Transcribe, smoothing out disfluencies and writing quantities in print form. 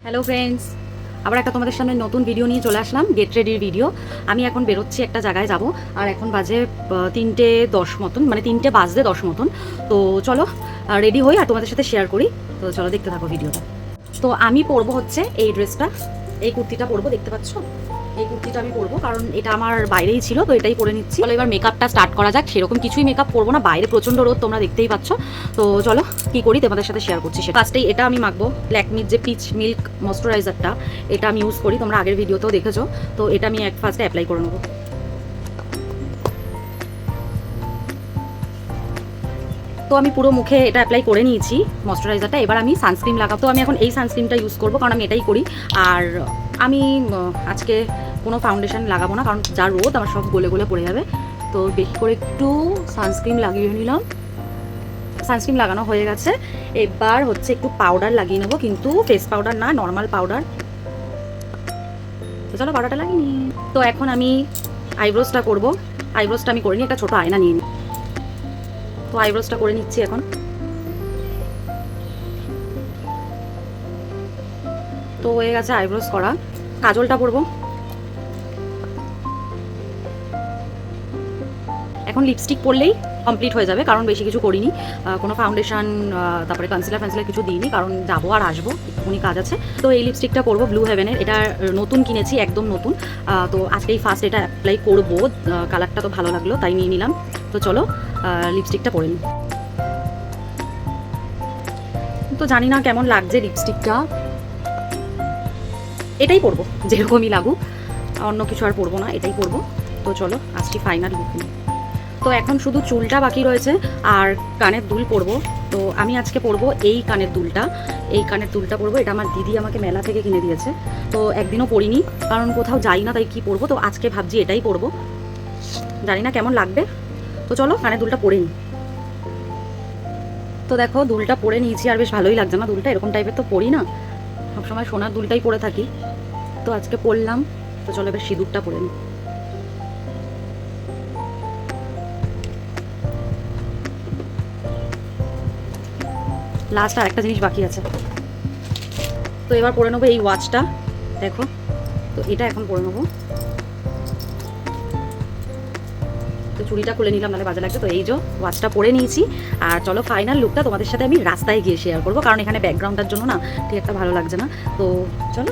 Hello friends, আবার একটা তোমাদের সামনে নতুন ভিডিও নিয়ে চলে আসলাম, গেট রেডির ভিডিও। আমি এখন বেরোচ্ছি, একটা জায়গায় যাব। আর এখন বাজে 3:10 মতন, মানে 3:10 মতন। তো চলো রেডি হই আর তোমাদের সাথে শেয়ার করি। তো চলো দেখতে থাকো ভিডিওটা। তো আমি পরবো হচ্ছে এই ড্রেসটা, এই কুর্তিটা পরবো, দেখতে পাচ্ছ এই কুর্তিটা আমি পরবো, কারণ এটা আমার বাইরেই ছিল, তো এটাই পরে নিচ্ছি। চলো এবার মেকআপটা স্টার্ট করা যাক। সেরকম কিছুই মেকআপ করবো না, বাইরে প্রচণ্ড রোদ, তোমরা দেখতেই পাচ্ছ। তো চলো কি করি তোমাদের সাথে শেয়ার করছি। ফার্স্টেই এটা আমি মাখবো, ল্যাকমির যে পিচ মিল্ক ময়শ্চারাইজারটা, এটা আমি ইউজ করি, তোমরা আগের ভিডিওতেও দেখেছো। তো এটা আমি ফার্স্টে অ্যাপ্লাই করে নেবো। তো আমি পুরো মুখে এটা অ্যাপ্লাই করে নিয়েছি ময়শ্চারাইজারটা। এবার আমি সানস্ক্রিন লাগাবো। তো আমি এখন এই সানস্ক্রিনটা ইউজ করবো, কারণ আমি এটাই করি। আর আমি আজকে কোনো ফাউন্ডেশন লাগাবো না, কারণ যা রোদ আমার সব গলে গলে পড়ে যাবে। তো বেশি করে একটু সানস্ক্রিন লাগিয়ে নিলাম। সানস্ক্রিন লাগানো হয়ে গেছে। এবার হচ্ছে একটু পাউডার লাগিয়ে নেবো, কিন্তু ফেস পাউডার না, নর্মাল পাউডার। তো চলো পাউডারটা লাগিয়ে নিই। তো এখন আমি আইব্রোসটা করবো। আইব্রোসটা আমি করে নিই, একটা ছোটো আয়না নিয়ে নিই। তো আইব্রোসটা করে নিচ্ছি এখন। তো হয়ে গেছে আইব্রোস করা। কাজলটা পরবো। এখন লিপস্টিক পরলেই কমপ্লিট হয়ে যাবে, কারণ বেশি কিছু করিনি, কোনো ফাউন্ডেশন তারপরে কনসিলার কিছু দিইনি, কারণ যাবো আর আসবো, একটুখানি কাজ আছে। তো এই লিপস্টিকটা করবো ব্লু হেভেনের, এটা নতুন কিনেছি, একদম নতুন। তো আজকেই ফার্স্ট এটা অ্যাপ্লাই করবো। কালারটা তো ভালো লাগলো, তাই নিয়ে নিলাম। তো চলো লিপস্টিকটা পরে নিই। তো জানি না কেমন লাগছে লিপস্টিকটা, এটাই পরবো যেরকমই লাগুক, অন্য কিছু আর পরবো না, এটাই পরবো। তো চলো আসছি ফাইনাল লুক নিয়ে। তো এখন শুধু চুলটা বাকি রয়েছে আর কানের দুল পরবো। তো আমি আজকে পরবো এই কানের দুলটা, এই কানের দুলটা পরবো। এটা আমার দিদি আমাকে মেলা থেকে কিনে দিয়েছে। তো একদিনও পরিনি, কারণ কোথাও যাই না, তাই কি পরবো। তো আজকে ভাবছি এটাই পরবো, জানি না কেমন লাগবে। তো চলো কানের দুলটা পরে নিই। তো দেখো দুলটা পরে নিয়েছি, আর বেশ ভালোই লাগছে না দুলটা, এরকম টাইপের তো পরি না, সবসময় সোনার দুলটাই পরে থাকি। তো আজকে পরলাম। তো চলো এবার সিঁদুরটা পরে নিই। লাস্ট আর একটা জিনিস বাকি আছে। তো এবার পরে নেবো এই ওয়াচটা, দেখো। তো এটা এখন পরে নেবো। তো চুড়িটা খুলে নিলাম, নাহলে বাজে লাগছে। তো এই যে ওয়াচটা পরে নিয়েছি। আর চলো ফাইনাল লুকটা তোমাদের সাথে আমি রাস্তায় গিয়ে শেয়ার করবো, কারণ এখানে ব্যাকগ্রাউন্ডটার জন্য না ঠিক একটা ভালো লাগছে না। তো চলো।